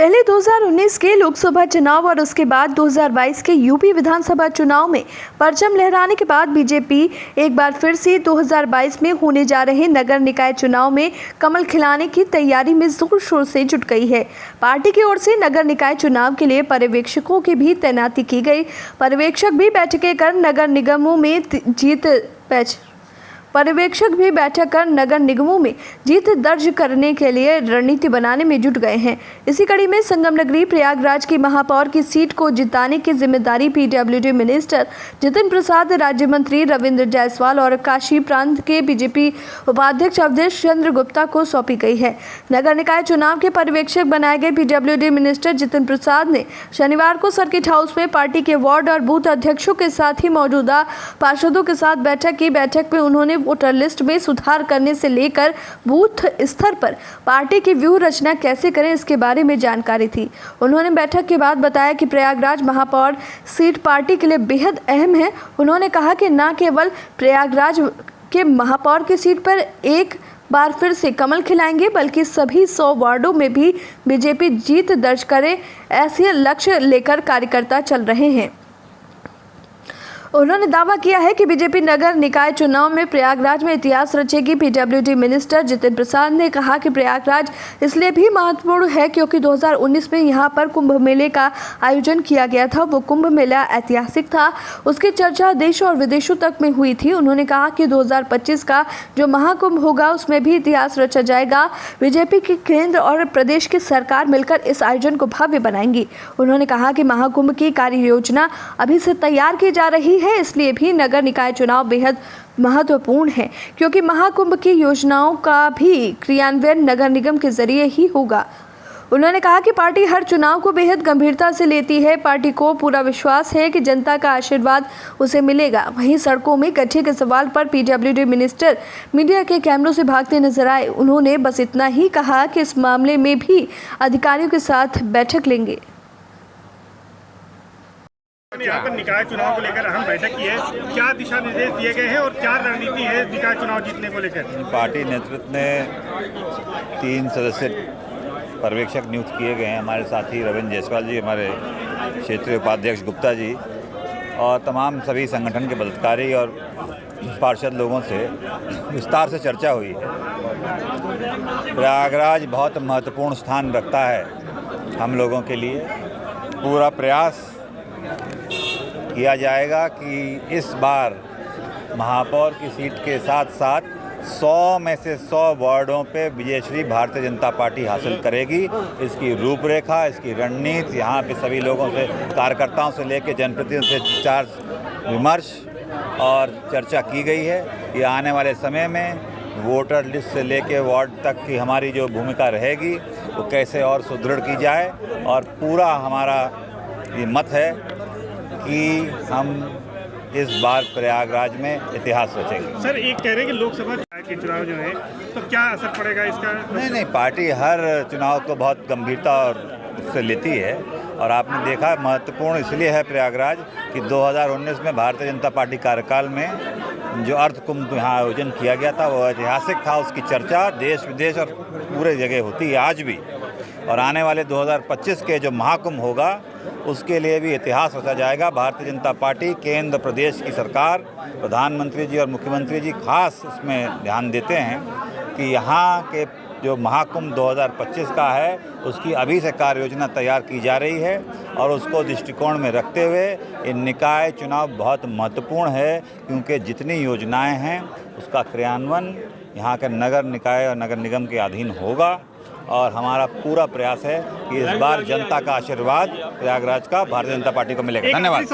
पहले 2019 के लोकसभा चुनाव और उसके बाद 2022 के यूपी विधानसभा चुनाव में परचम लहराने के बाद बीजेपी एक बार फिर से 2022 में होने जा रहे नगर निकाय चुनाव में कमल खिलाने की तैयारी में जोर शोर से जुट गई है। पार्टी की ओर से नगर निकाय चुनाव के लिए पर्यवेक्षकों की भी तैनाती की गई। पर्यवेक्षक भी बैठक कर नगर निगमों में जीत दर्ज करने के लिए रणनीति बनाने में जुट गए हैं। इसी कड़ी में संगम नगरी प्रयागराज की महापौर की सीट को जिताने की जिम्मेदारी पीडब्ल्यूडी मिनिस्टर जितिन प्रसाद, राज्य मंत्री रविंद्र जायसवाल और काशी प्रांत के बीजेपी उपाध्यक्ष अवधेश चंद्र गुप्ता को सौंपी गई है। नगर निकाय चुनाव के पर्यवेक्षक बनाए गए पीडब्ल्यूडी मिनिस्टर जितिन प्रसाद ने शनिवार को सर्किट हाउस में पार्टी के वार्ड और बूथ अध्यक्षों के साथ ही मौजूदा पार्षदों के साथ बैठक में उन्होंने वोटर लिस्ट में सुधार करने से लेकर बूथ स्तर पर पार्टी की व्यूह रचना कैसे करें इसके बारे में जानकारी थी। उन्होंने बैठक के बाद बताया कि प्रयागराज महापौर सीट पार्टी के लिए बेहद अहम है। उन्होंने कहा कि न केवल प्रयागराज के महापौर की सीट पर एक बार फिर से कमल खिलाएंगे बल्कि सभी 100 वार्डों में भी बीजेपी जीत दर्ज करे, ऐसे लक्ष्य लेकर कार्यकर्ता चल रहे हैं। उन्होंने दावा किया है कि बीजेपी नगर निकाय चुनाव में प्रयागराज में इतिहास रचेगी। पीडब्ल्यूडी मिनिस्टर जितिन प्रसाद ने कहा कि प्रयागराज इसलिए भी महत्वपूर्ण है क्योंकि 2019 में यहां पर कुंभ मेले का आयोजन किया गया था। वो कुंभ मेला ऐतिहासिक था, उसकी चर्चा देश और विदेशों तक में हुई थी। उन्होंने कहा कि 2025 का जो महाकुंभ होगा उसमें भी इतिहास रचा जाएगा। बीजेपी की केंद्र और प्रदेश की सरकार मिलकर इस आयोजन को भव्य बनाएंगी। उन्होंने कहा कि महाकुंभ की कार्य योजना अभी से तैयार की जा रही है, इसलिए भी नगर निकाय चुनाव बेहद महत्वपूर्ण है क्योंकि महाकुंभ की योजनाओं का भी क्रियान्वयन नगर निगम के जरिए ही होगा। उन्होंने कहा कि पार्टी हर चुनाव को बेहद गंभीरता से लेती है। पार्टी को पूरा विश्वास है कि जनता का आशीर्वाद उसे मिलेगा। वहीं सड़कों में गड्ढे के सवाल पर पीडब्ल्यूडी मिनिस्टर मीडिया के कैमरों से भागते नजर आए। उन्होंने बस इतना ही कहा कि इस मामले में भी अधिकारियों के साथ बैठक लेंगे। यहाँ पर निकाय चुनाव को लेकर अहम बैठक की है, क्या दिशा निर्देश दिए गए हैं और क्या रणनीति है निकाय चुनाव जीतने को लेकर? पार्टी नेतृत्व ने 3 सदस्य पर्यवेक्षक नियुक्त किए गए हैं। हमारे साथी रविंद्र जायसवाल जी, हमारे क्षेत्रीय उपाध्यक्ष गुप्ता जी और तमाम सभी संगठन के पदाधिकारी और पार्षद लोगों से विस्तार से चर्चा हुई है। प्रयागराज बहुत महत्वपूर्ण स्थान रखता है हम लोगों के लिए। पूरा प्रयास किया जाएगा कि इस बार महापौर की सीट के साथ साथ 100 में से 100 वार्डों पे विजयश्री भारतीय जनता पार्टी हासिल करेगी। इसकी रूपरेखा, इसकी रणनीति यहाँ पे सभी लोगों से, कार्यकर्ताओं से लेकर जनप्रतिनिधियों से विचार विमर्श और चर्चा की गई है। ये आने वाले समय में वोटर लिस्ट से लेकर वार्ड तक की हमारी जो भूमिका रहेगी वो कैसे और सुदृढ़ की जाए, और पूरा हमारा ये मत है कि हम इस बार प्रयागराज में इतिहास रचेंगे। सर, एक कह रहे हैं कि लोकसभा के चुनाव जो है तो क्या असर पड़ेगा इसका? नहीं, पार्टी हर चुनाव को बहुत गंभीरता और उससे लेती है, और आपने देखा महत्वपूर्ण इसलिए है प्रयागराज कि 2019 में भारतीय जनता पार्टी कार्यकाल में जो अर्ध कुंभ यहाँ आयोजन किया गया था वो ऐतिहासिक था। उसकी चर्चा देश विदेश और पूरे जगह होती है आज भी, और आने वाले 2025 के जो महाकुंभ होगा उसके लिए भी इतिहास रचा जाएगा। भारतीय जनता पार्टी, केंद्र प्रदेश की सरकार, प्रधानमंत्री जी और मुख्यमंत्री जी खास इसमें ध्यान देते हैं कि यहाँ के जो महाकुंभ 2025 का है उसकी अभी से कार्य योजना तैयार की जा रही है, और उसको दृष्टिकोण में रखते हुए ये निकाय चुनाव बहुत महत्वपूर्ण है क्योंकि जितनी योजनाएं हैं उसका क्रियान्वयन यहाँ के नगर निकाय और नगर निगम के अधीन होगा। और हमारा पूरा प्रयास है कि इस बार जनता का आशीर्वाद प्रयागराज का भारतीय जनता पार्टी को मिलेगा। धन्यवाद।